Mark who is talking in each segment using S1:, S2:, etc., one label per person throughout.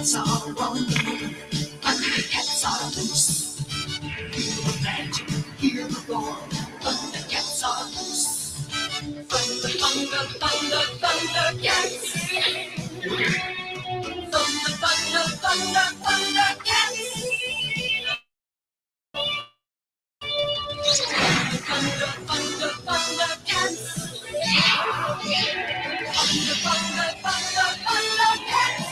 S1: Thundercats are on the move. Thundercats are loose. Feel the magic, hear the roar. Thundercats are loose. Thunder, thunder, thunder, Thundercats. Thunder, thunder, thunder, Thundercats. Thunder, thunder, Thundercats. Thunder, thunder, thunder, Thundercats.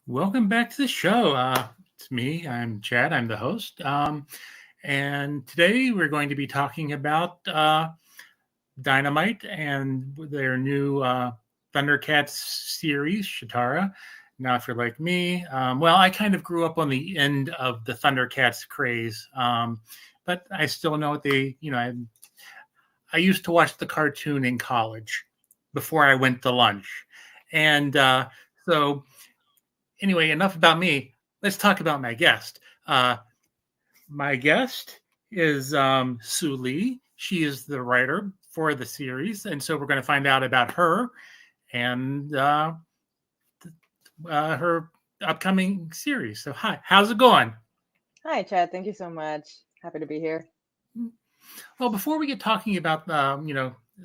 S2: Welcome back to the show. It's me. I'm Chad. I'm the host. And today we're going to be talking about Dynamite and their new ThunderCats series, Cheetara. Now, if you're like me, well, I kind of grew up on the end of the ThunderCats craze, but I still know what they, I used to watch the cartoon in college before I went to lunch. And so anyway, enough about me. Let's talk about my guest. My guest is Soo Lee. She is the writer for the series. And so we're going to find out about her and her upcoming series. So hi, how's it going?
S3: Hi, Chad. Thank you so much. Happy to be here.
S2: Well, before we get talking about,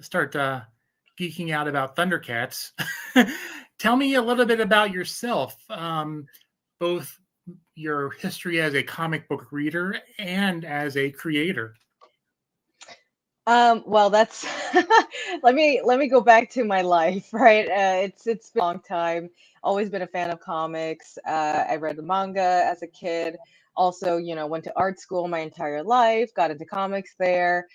S2: start geeking out about ThunderCats, tell me a little bit about yourself, both your history as a comic book reader and as a creator.
S3: Well, that's let me go back to my life, right? It's been a long time. Always been a fan of comics. I read the manga as a kid. Also, went to art school my entire life. Got into comics there.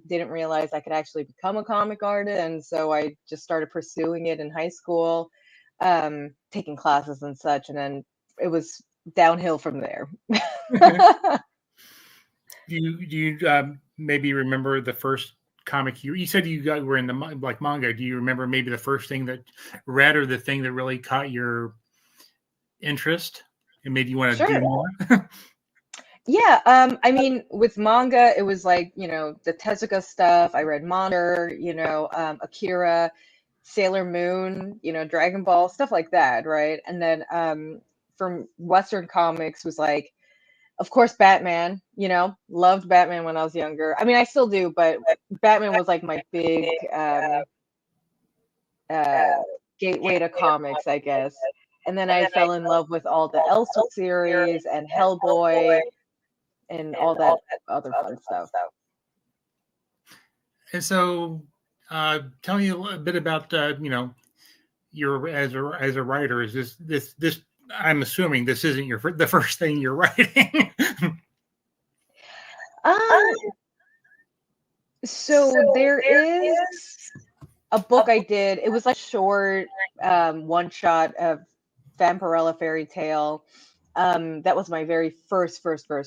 S3: Didn't realize I could actually become a comic artist, and so I just started pursuing it in high school, taking classes and such, and then it was downhill from there.
S2: Do you maybe remember the first comic you said you were in the manga? Do you remember maybe the first thing that read or the thing that really caught your interest and made you want to do more?
S3: Yeah, I mean, with manga, it was like, the Tezuka stuff. I read Monster, Akira, Sailor Moon, Dragon Ball, stuff like that, right? And then from Western comics was like, of course, Batman, loved Batman when I was younger. I mean, I still do, but Batman was like my big gateway to comics, I guess. And then I fell in love with all the Elseworld series and Hellboy and all that other fun stuff.
S2: And so, tell me a little bit about your as a writer. Is this? I'm assuming this isn't the first thing you're writing.
S3: So there is a book I did. It was like short one shot of Vampirella fairy tale. That was my very first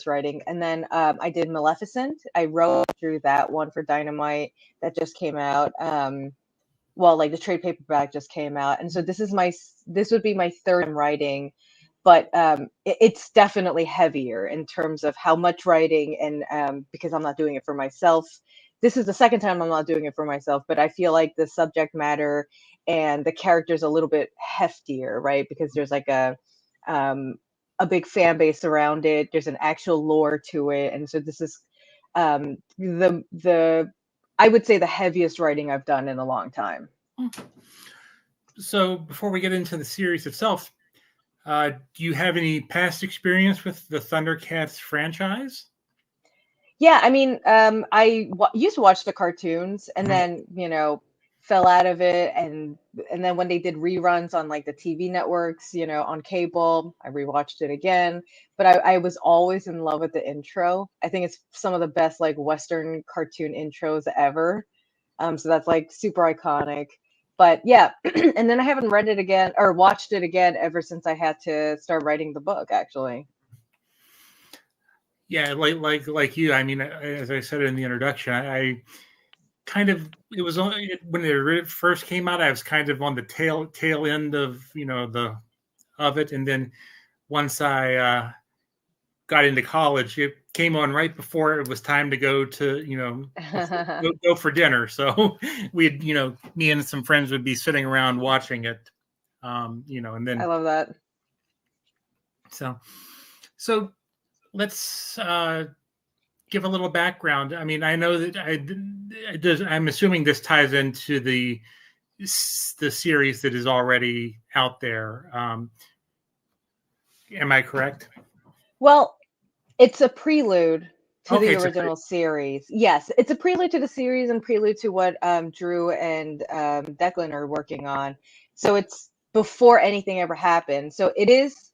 S3: writing. And then I did Maleficent. I wrote through that one for Dynamite that just came out. Like the trade paperback just came out. And so this would be my third time writing, but it's definitely heavier in terms of how much writing and because I'm not doing it for myself. This is the second time I'm not doing it for myself, but I feel like the subject matter and the characters a little bit heftier, right? Because there's like a big fan base around it. There's an actual lore to it. And so this is I would say the heaviest writing I've done in a long time.
S2: So before we get into the series itself, do you have any past experience with the ThunderCats franchise?
S3: Yeah, I mean, I used to watch the cartoons and then, fell out of it. And then when they did reruns on like the TV networks, on cable, I rewatched it again. But I was always in love with the intro. I think it's some of the best like Western cartoon intros ever. So that's like super iconic. But yeah, and then I haven't read it again or watched it again ever since I had to start writing the book, actually.
S2: Yeah, like you. I mean, as I said in the introduction, I kind of it was only when it first came out. I was kind of on the tail end of the of it, and then once I got into college, it came on right before it was time to go to go for dinner. So we'd me and some friends would be sitting around watching it, and then
S3: I love that.
S2: So let's give a little background. I mean, I know that I'm assuming this ties into the series that is already out there. Am I correct?
S3: Well, it's a prelude to
S2: Okay,
S3: the original series. Yes, it's a prelude to the series and prelude to what Drew and Declan are working on. So it's before anything ever happened. So it is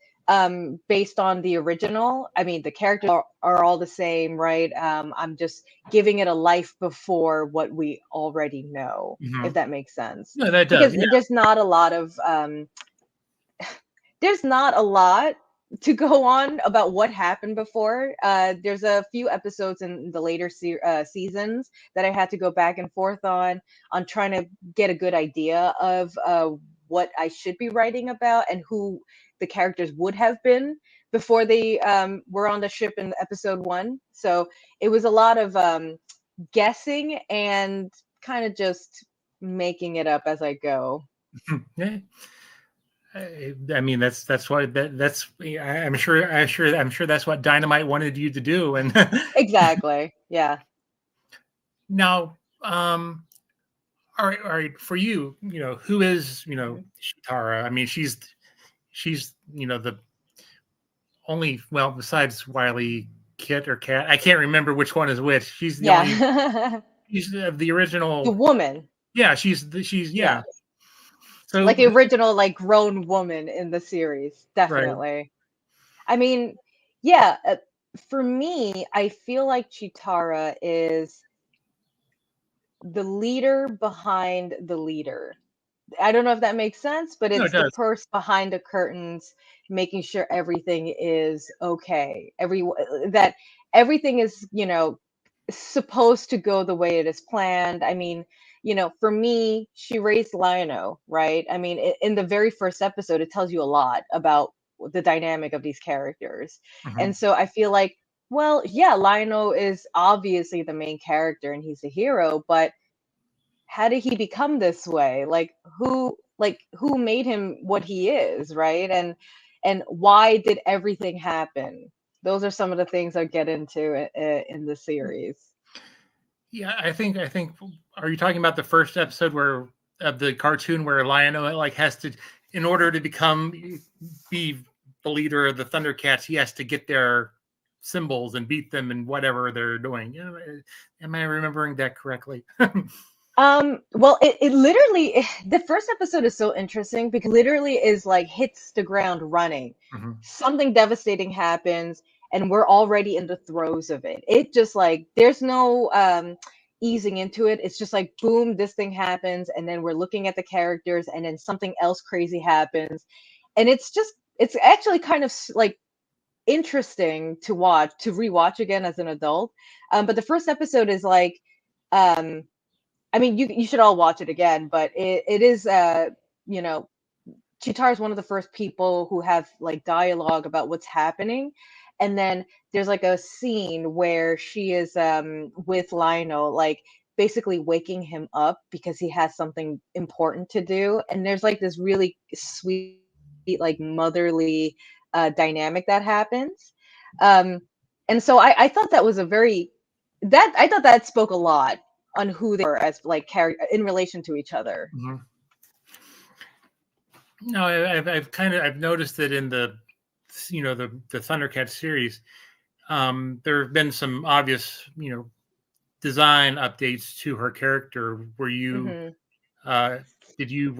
S3: based on the original. I mean, the characters are all the same, right? I'm just giving it a life before what we already know, if that makes sense.
S2: No, that does.
S3: Because
S2: Yeah.
S3: there's not a lot to go on about what happened before. There's a few episodes in the later seasons that I had to go back and forth on trying to get a good idea of what I should be writing about and who the characters would have been before they were on the ship in episode 1. So it was a lot of guessing and kind of just making it up as I go.
S2: Yeah. I mean, that's what that's. I'm sure that's what Dynamite wanted you to do. And
S3: Exactly. Yeah.
S2: now, all right. For you, who is Cheetara? I mean, she's the only, well, besides Wiley Kit or Cat, I can't remember which one is which. She's the only. She's the original.
S3: The woman.
S2: Yeah, she's yeah. So
S3: like the original, like grown woman in the series, definitely. Right. I mean, yeah. For me, I feel like Cheetara is the leader behind the leader. I don't know if that makes sense, but it's the person behind the curtains, making sure everything is okay. That everything is, supposed to go the way it is planned. I mean, for me, she raised Lionel, right? I mean, in the very first episode, it tells you a lot about the dynamic of these characters. And so I feel like, well, yeah, Lionel is obviously the main character and he's a hero, but how did he become this way? Like who made him what he is, right? And why did everything happen? Those are some of the things I get into in the series.
S2: Yeah, I think. Are you talking about the first episode of the cartoon where Lionel has to, in order to be the leader of the Thundercats, he has to get their symbols and beat them in whatever they're doing? Am I remembering that correctly?
S3: Well, it literally, the first episode is so interesting because literally is like hits the ground running. Something devastating happens and we're already in the throes of it. It just like, there's no easing into it. It's just like, boom, this thing happens. And then we're looking at the characters and then something else crazy happens. And it's actually kind of like interesting to rewatch again as an adult. But the first episode is like, I mean, you should all watch it again, but it is, Cheetara is one of the first people who have like dialogue about what's happening. And then there's like a scene where she is with Lionel, like basically waking him up because he has something important to do. And there's like this really sweet, like motherly dynamic that happens. And so I thought that was I thought that spoke a lot on who they were as like character in relation to each other.
S2: No, I've noticed that in the the ThunderCats series, there have been some obvious design updates to her character. Were you did you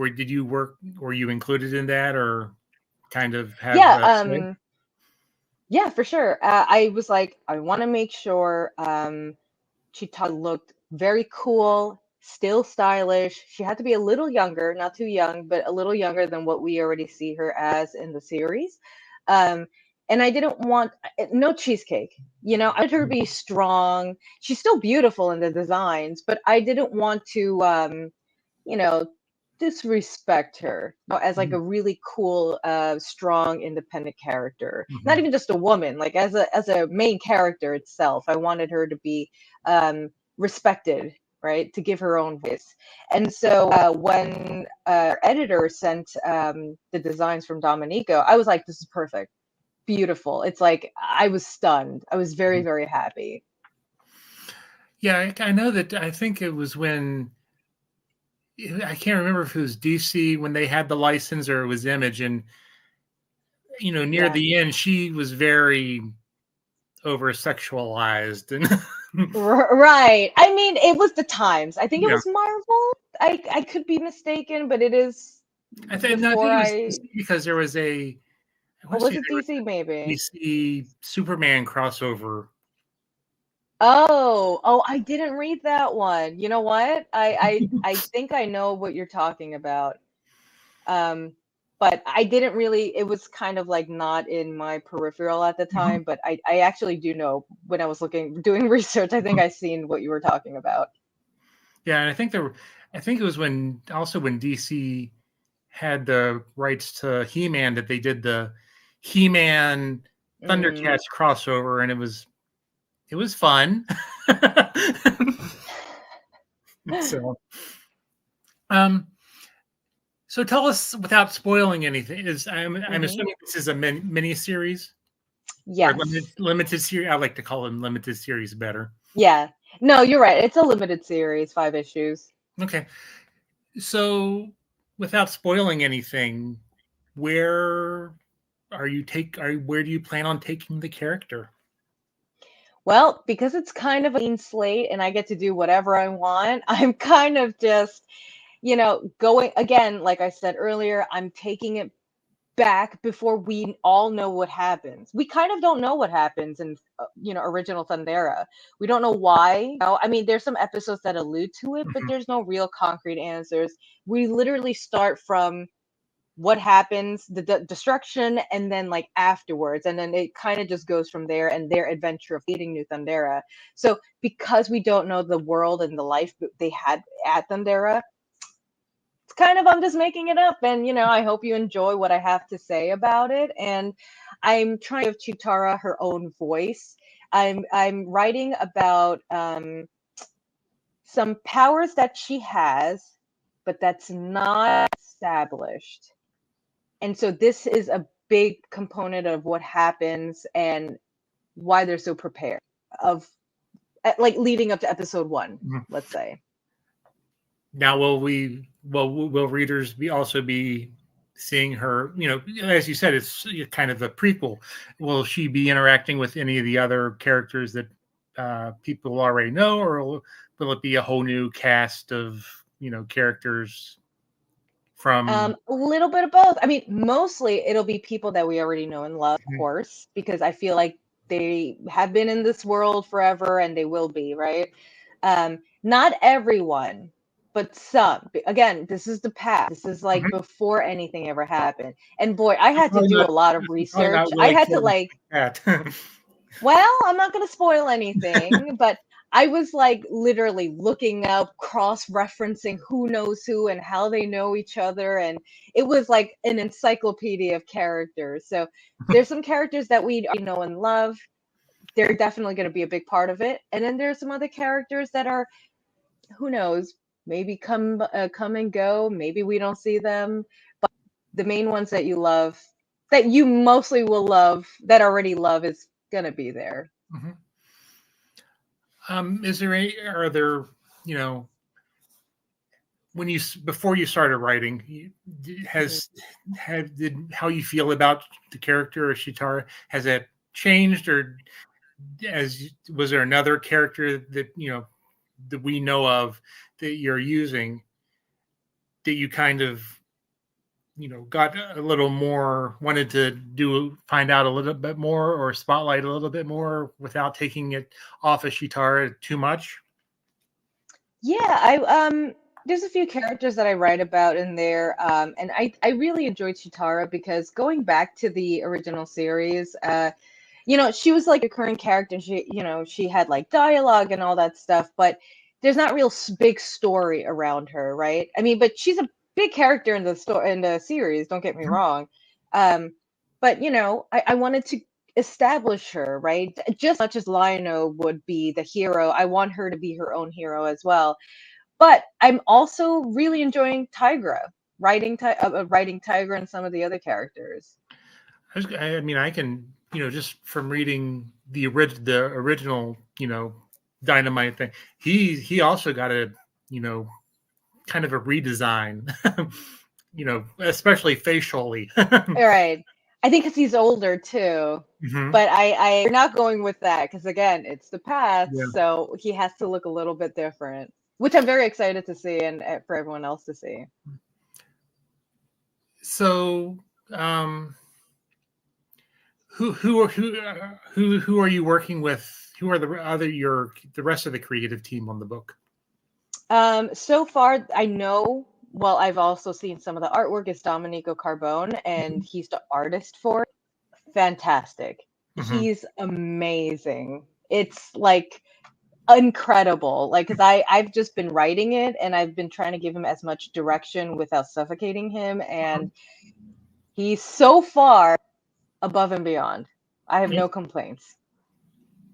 S2: work? Were you included in that, or kind of have?
S3: Yeah, for sure. I was like, I want to make sure Cheetara looked very cool, still stylish. She had to be a little younger, not too young, but a little younger than what we already see her as in the series. And I didn't want no cheesecake. You know, I wanted her to be strong. She's still beautiful in the designs, but I didn't want to, you know, disrespect her, you know, as like
S2: Mhm.
S3: a really cool, strong, independent character. Not
S2: Mhm.
S3: even just a woman, like as a main character itself. I wanted her to be respected, right? To give her own voice. And so when our editor sent the designs from Domenico, I was like, this is perfect, beautiful. It's like I was stunned. I was very,
S2: Mhm.
S3: very happy.
S2: Yeah, I know that. I think it was when I can't remember if it was DC when they had the license or it was Image, and near
S3: Yeah.
S2: the end, she was very over sexualized, and
S3: Right. I mean, it was the times. I think it
S2: yeah,
S3: was Marvel. I could be mistaken, but it is
S2: I think
S3: before
S2: it was
S3: I.
S2: DC because there was I
S3: Or
S2: want to
S3: was
S2: say
S3: it
S2: there was
S3: DC
S2: a
S3: maybe?
S2: DC Superman crossover.
S3: Oh, I didn't read that one. You know what? I think I know what you're talking about. Um, but I didn't really, it was kind of like not in my peripheral at the
S2: Mhm.
S3: time, but I actually do know when I was doing research, I think I seen what you were talking about.
S2: Yeah, and I think it was when DC had the rights to He-Man that they did the He-Man
S3: Mm.
S2: ThunderCats crossover, and it was fun. so, um, so tell us without spoiling anything. I'm
S3: Hmm.
S2: assuming this is a mini series or
S3: Yes.
S2: limited series. I like to call them limited series better.
S3: Yeah. No, you're right. It's a limited series, 5 issues.
S2: Okay, so without spoiling anything, where where do you plan on taking the character?
S3: Well, because it's kind of a clean slate and I get to do whatever I want, I'm kind of just, going again, like I said earlier, I'm taking it back before we all know what happens. We kind of don't know what happens in, original Thundera. We don't know why. I mean, there's some episodes that allude to it, but
S2: Mhm.
S3: there's no real concrete answers. We literally start from what happens, the destruction, and then like afterwards, and then it kind of just goes from there and their adventure of leading New Thundera. So because we don't know the world and the life they had at Thundera, it's kind of I'm just making it up, and I hope you enjoy what I have to say about it. And I'm trying to give Cheetara her own voice. I'm writing about some powers that she has, but that's not established. And so this is a big component of what happens and why they're so prepared of like leading up to episode 1,
S2: Mhm.
S3: let's say.
S2: Now, will readers also be seeing her? As you said, it's kind of a prequel. Will she be interacting with any of the other characters that people already know, or will it be a whole new cast of characters from?
S3: A little bit of both. I mean, mostly it'll be people that we already know and love, of
S2: Mhm.
S3: course, because I feel like they have been in this world forever and they will be, right? Not everyone, but some. Again, this is the past. This is like
S2: Mhm.
S3: before anything ever happened. And boy, I
S2: So
S3: had to do a lot of
S2: probably
S3: research.
S2: not
S3: I
S2: really
S3: had to
S2: kidding
S3: like
S2: like that.
S3: Well, I'm not going to spoil anything, but I was like literally looking up, cross-referencing who knows who and how they know each other, and it was like an encyclopedia of characters. So there's some characters that we already know and love. They're definitely going to be a big part of it, and then there's some other characters that are, who knows, maybe come and go. Maybe we don't see them, but the main ones that you love, that you mostly will love, that already love, is going to be there.
S2: Mhm. Is there any? Are there? You know, when before you started writing,
S3: Mhm.
S2: has had did how you feel about the character of Shitara, has that changed, or was there another character that that we know of that you're using that you kind of got a little more, wanted to find out a little bit more or spotlight a little bit more without taking it off of Shitara too much?
S3: Yeah, I there's a few characters that I write about in there, and I really enjoyed Chitara because going back to the original series, you know, she was like a recurring character. And she, you know, she had like dialogue and all that stuff, but there's not real big story around her, right? I mean, but she's a big character in the story in the series. Don't get me wrong. But you know, I wanted to establish her, right? Just as much as Lionel would be the hero, I want her to be her own hero as well. But I'm also really enjoying Tigra, writing Tigra and some of the other characters.
S2: I mean, I can, you know, just from reading the original, you know, Dynamite thing, he also got a, you know, kind of a redesign, you know, especially facially.
S3: All right. I think because he's older too.
S2: Mhm.
S3: But I'm not going with that because again, it's the
S2: Yeah.
S3: past, so he has to look a little bit different, which I'm very excited to see and for everyone else to see.
S2: So, who are you working with? Who are the rest of the creative team on the book?
S3: So far, I know. Well, I've also seen some of the artwork is Domenico Carbone, and he's the artist for it. Fantastic.
S2: Mhm.
S3: He's amazing. It's like incredible. Like, because I've just been writing it, and I've been trying to give him as much direction without suffocating him, and he's so far above and beyond. I have no complaints.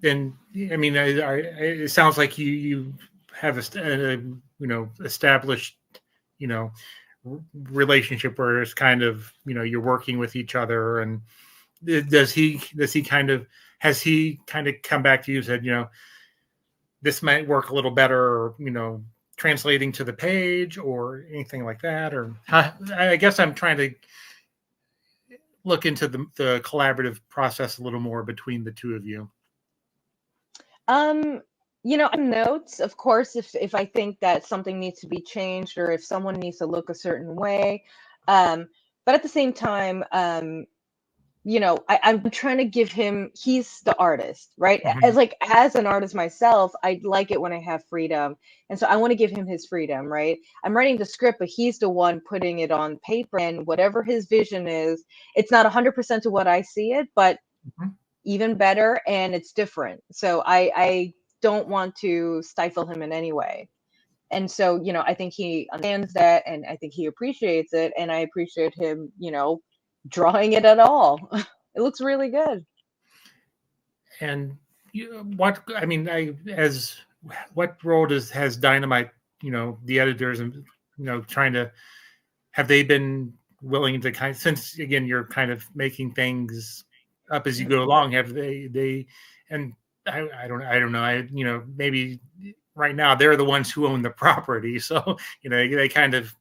S2: And I mean, it sounds like you have a you know, established, you know, relationship where it's kind of, you know, you're working with each other. And does he kind of has he kind of come back to you and said, you know, this might work a little better, or, you know, translating to the page or anything like that? Or I guess I'm trying to look into the collaborative process a little more between the two of you.
S3: Um, you know, I have notes, of course, if I think that something needs to be changed or if someone needs to look a certain way. Um, but at the same time, you know, I'm trying to give him, he's the artist, right? As
S2: Mhm.
S3: like as an artist myself, I like it when I have freedom. And so I want to give him his freedom, right? I'm writing the script, but he's the one putting it on paper and whatever his vision is, it's not 100% to what I see it, but
S2: Mhm.
S3: even better and it's different. So I don't want to stifle him in any way. And so, you know, I think he understands that and I think he appreciates it. And I appreciate him, you know, drawing it at all. It looks really good.
S2: And what I mean, as what role has Dynamite, you know, the editors and, you know, trying to, have they been willing to kind of, since again you're kind of making things up as you go along, have they and I don't know, you know, maybe right now they're the ones who own the property, so you know they kind of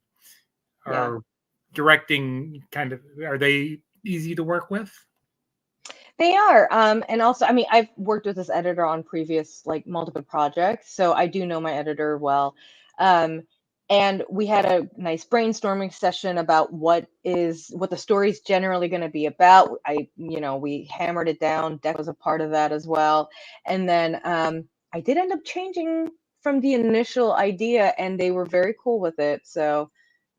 S3: Yeah.
S2: are directing, kind of, are they easy to work with?
S3: They are. And also, I mean, I've worked with this editor on previous, like, multiple projects, so I do know my editor well. Um, and we had a nice brainstorming session about what the story's generally going to be about. You know, we hammered it down. Deck was a part of that as well. And then I did end up changing from the initial idea, and they were very cool with it. So,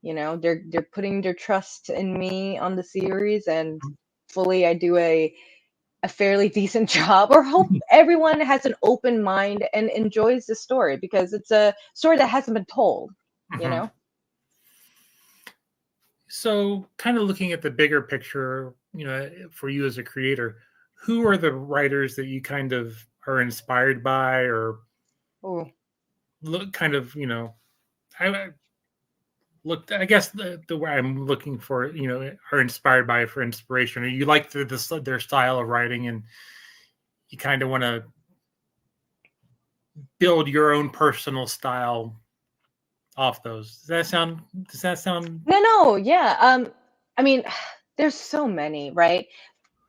S3: you know, they're putting their trust in me on the series, and fully I do a fairly decent job, or hope everyone has an open mind and enjoys the story because it's a story that hasn't been told, you
S2: Mhm.
S3: know?
S2: So, kind of looking at the bigger picture, you know, for you as a creator, who are the writers that you kind of are inspired by, or
S3: Ooh.
S2: look kind of, you know, I look, I guess the way I'm looking for, you know, are inspired by for inspiration, or you like their style of writing, and you kind of want to build your own personal style off those. Does that sound?
S3: No, yeah. I mean, there's so many, right?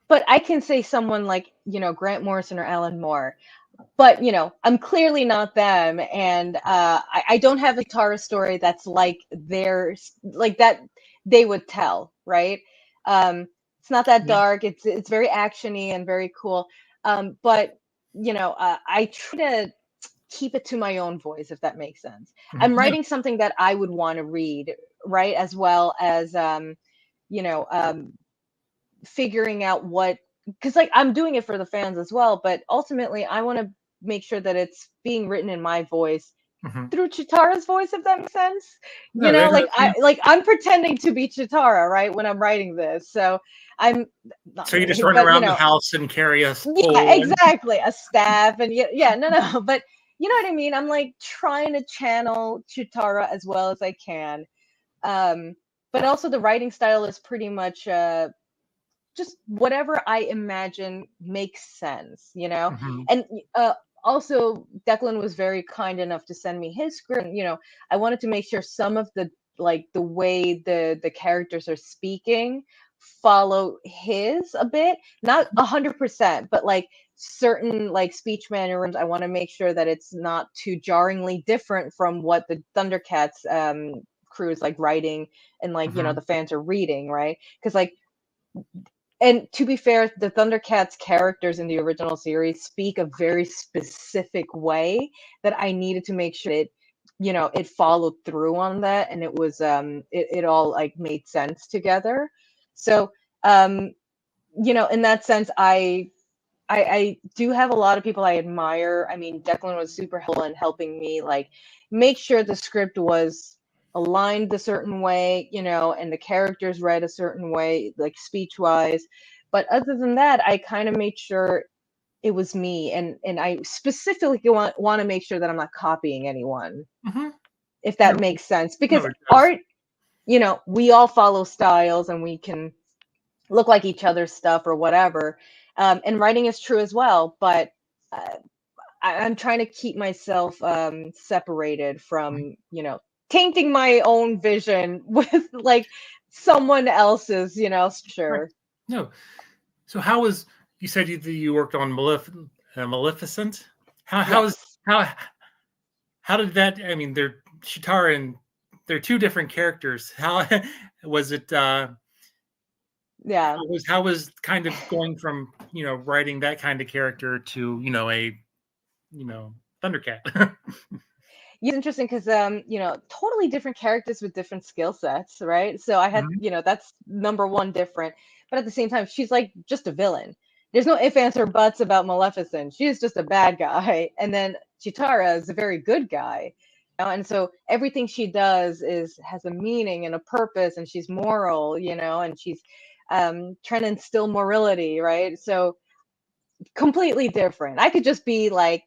S3: But I can say someone like, you know, Grant Morrison or Alan Moore. But, you know, I'm clearly not them. And I don't have a Cheetara story that's like theirs, like that they would tell, right? It's not that
S2: Yeah.
S3: dark. It's very actiony and very cool. But, you know, I try to keep it to my own voice, if that makes sense.
S2: Mhm.
S3: I'm
S2: No.
S3: writing something that I would want to read, right? As well as, you know, figuring out what because like I'm doing it for the fans as well, but ultimately I want to make sure that it's being written in my voice through Cheetara's voice, if that makes sense.
S2: No, that,
S3: I'm pretending to be Cheetara, right, when I'm writing this. So I'm not
S2: so you just
S3: really,
S2: run
S3: but
S2: around the house and carry a pole.
S3: yeah, exactly, a staff, and no, but you know what I mean. I'm like trying to channel Cheetara as well as I can, but also the writing style is pretty much just whatever I imagine makes sense, and also Declan was very kind enough to send me his script. I wanted to make sure some of the way the characters are speaking follow his a bit, not 100%, but like certain like speech mannerisms. I want to make sure that it's not too jarringly different from what the Thundercats crew is like writing, and like the fans are reading, right? Because like, and to be fair, the Thundercats characters in the original series speak a very specific way that I needed to make sure it followed through on that, and it was it all like made sense together. So in that sense, I do have a lot of people I admire. I mean, Declan was super helpful in helping me like make sure the script was aligned a certain way, and the characters read a certain way, like speech wise. But other than that, I kind of made sure it was me, and I specifically want to make sure that I'm not copying anyone, if that
S2: No,
S3: makes sense. Because
S2: no, it does.
S3: art, we all follow styles and we can look like each other's stuff or whatever. And writing is true as well, but I'm trying to keep myself separated from, tainting my own vision with like someone else's,
S2: Right.
S3: sure.
S2: No. So how was you said you worked on Maleficent?
S3: Yes.
S2: How did that? I mean, they're Cheetara and they're two different characters. How was it?
S3: Yeah.
S2: How was kind of going from writing that kind of character to a Thundercat?
S3: It's interesting because totally different characters with different skill sets, right? So I had,
S2: Mhm.
S3: that's number one different, but at the same time, she's like just a villain. There's no ifs, ands, or buts about Maleficent. She's just a bad guy, and then Chitara is a very good guy. And so everything she does has a meaning and a purpose, and she's moral, and she's trying to instill morality, right? So completely different. I could just be like,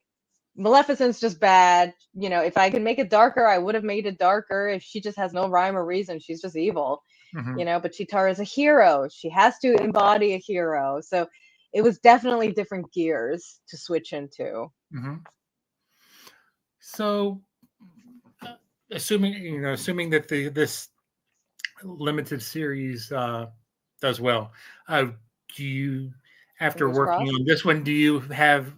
S3: Maleficent's just bad. If I could make it darker, I would have made it darker. If she just has no rhyme or reason, she's just evil.
S2: Mhm.
S3: But Chitara is a hero. She has to embody a hero. So it was definitely different gears to switch into.
S2: Mhm. So, assuming that this limited series does well, do you, after
S3: Fingers
S2: working
S3: crossed.
S2: on this one, do you have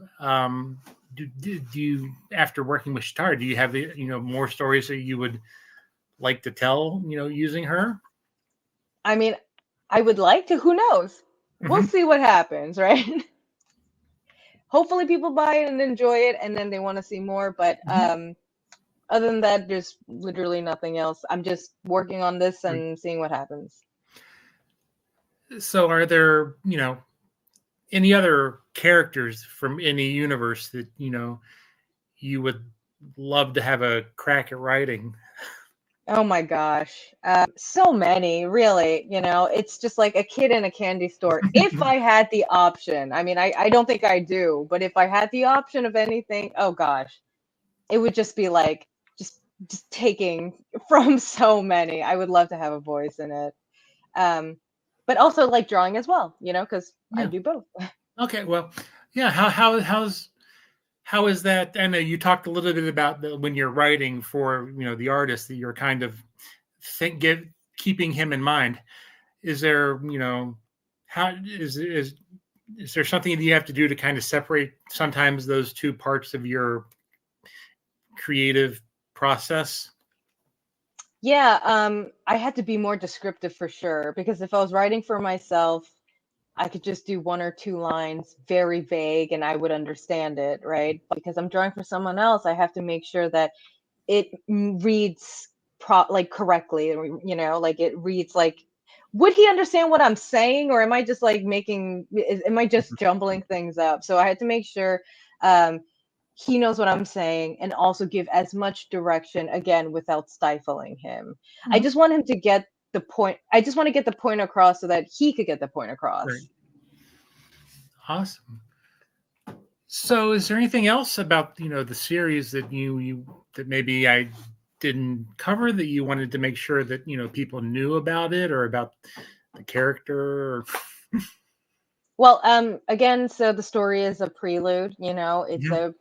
S2: do you, after working with Cheetara, do you have more stories that you would like to tell using her?
S3: I mean, I would like to. Who knows? We'll
S2: Mhm.
S3: see what happens, right? Hopefully people buy it and enjoy it, and then they want to see more. But
S2: Mhm.
S3: other than that, there's literally nothing else. I'm just working on this
S2: Right.
S3: and seeing what happens.
S2: So, are there any other characters from any universe that you would love to have a crack at writing?
S3: Oh my gosh. So many, really. It's just like a kid in a candy store. If I had the option, I mean, I don't think I do, but if I had the option of anything, oh gosh, it would just be like, just taking from so many. I would love to have a voice in it. Um, but also like drawing as well, because I
S2: Yeah.
S3: do both.
S2: Okay. Well, yeah. How is that? I know you talked a little bit about when you're writing for the artist that you're kind of keeping him in mind. Is there how is there something that you have to do to kind of separate sometimes those two parts of your creative process?
S3: Yeah, I had to be more descriptive for sure, because if I was writing for myself, I could just do one or two lines, very vague, and I would understand it, right? But because I'm drawing for someone else, I have to make sure that it reads like correctly, like it reads like would he understand what I'm saying, or am I just like am I just jumbling things up? So I had to make sure he knows what I'm saying and also give as much direction, again, without stifling him. I just want him to get the point. I just want to get the point across so that he could get the point across.
S2: Right. Awesome. So is there anything else about, the series that that maybe I didn't cover that you wanted to make sure that, people knew about it or about the character?
S3: Well, again, so the story is a prelude, it's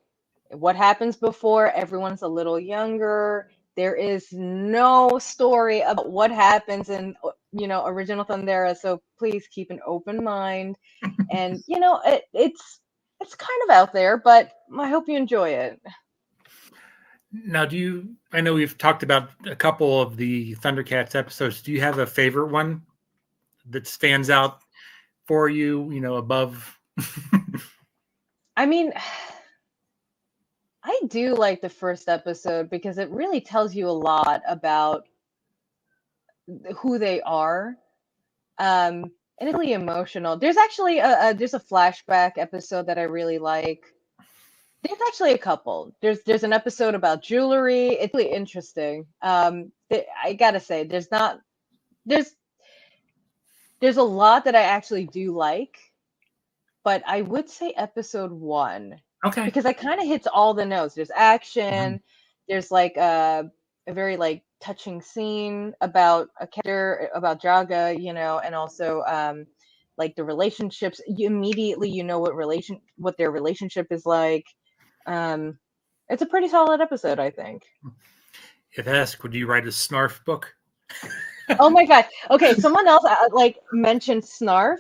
S3: what happens before everyone's a little younger. There is no story about what happens in, original Thundera. So please keep an open mind. And, it's kind of out there, but I hope you enjoy it.
S2: Now, I know we've talked about a couple of the ThunderCats episodes. Do you have a favorite one that stands out for you, above?
S3: I mean, I do like the first episode because it really tells you a lot about who they are. And it's really emotional. There's actually there's a flashback episode that I really like. There's actually a couple. There's an episode about jewelry. It's really interesting. I gotta say, there's a lot that I actually do like, but I would say episode 1.
S2: Okay.
S3: Because it kind of hits all the notes. There's action. There's like a very like touching scene about a character, about Jaga, and also like the relationships. You immediately what their relationship is like. It's a pretty solid episode, I think.
S2: If asked, would you write a Snarf book?
S3: Oh my god. Okay, someone else mentioned Snarf.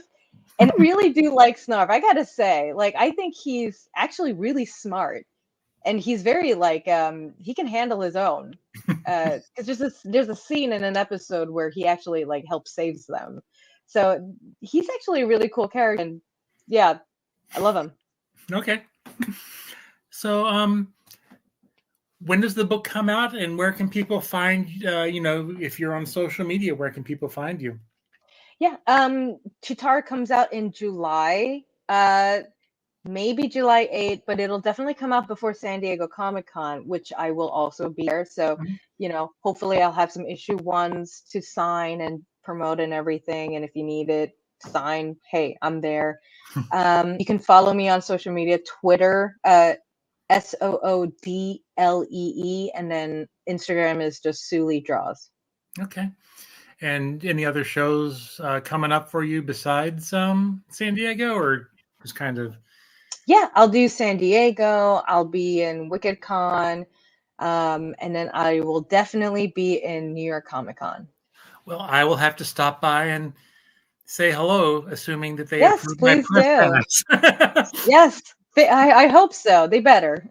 S3: And I really do like Snarf. I gotta say, I think he's actually really smart, and he's very he can handle his own. Because there's a scene in an episode where he actually helps saves them. So he's actually a really cool character, and yeah, I love him.
S2: Okay. So when does the book come out, and where can people find if you're on social media, where can people find you?
S3: Yeah, Cheetara comes out in July, maybe July 8th, but it'll definitely come out before San Diego Comic-Con, which I will also be there. So, hopefully I'll have some issue 1s to sign and promote and everything. And if you need it signed, hey, I'm there. You can follow me on social media, Twitter, SOODLEE, and then Instagram is just Soo Lee Draws.
S2: Okay. And any other shows coming up for you besides San Diego, or just kind of?
S3: Yeah, I'll do San Diego. I'll be in WickedCon, and then I will definitely be in New York Comic Con.
S2: Well, I will have to stop by and say hello, assuming that they
S3: yes,
S2: approve
S3: please
S2: my press
S3: do. Yes, I hope so. They better.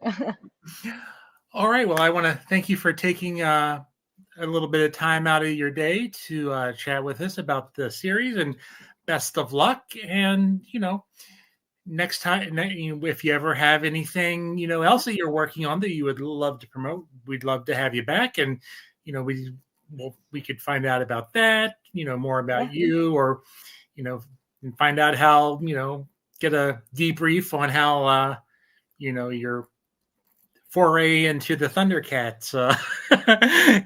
S2: All right. Well, I want to thank you for taking a little bit of time out of your day to chat with us about the series, and best of luck. And, next time, if you ever have anything, else that you're working on that you would love to promote, we'd love to have you back. And, we could find out about that, more about you, or, and find out how, get a debrief on how, your foray into the ThunderCats.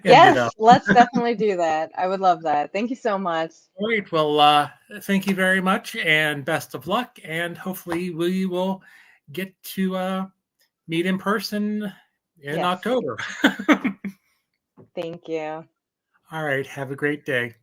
S3: Yes, let's definitely do that. I would love that. Thank you so much.
S2: Great. Well, thank you very much, and best of luck. And hopefully we will get to meet in person in October.
S3: Thank you.
S2: All right. Have a great day.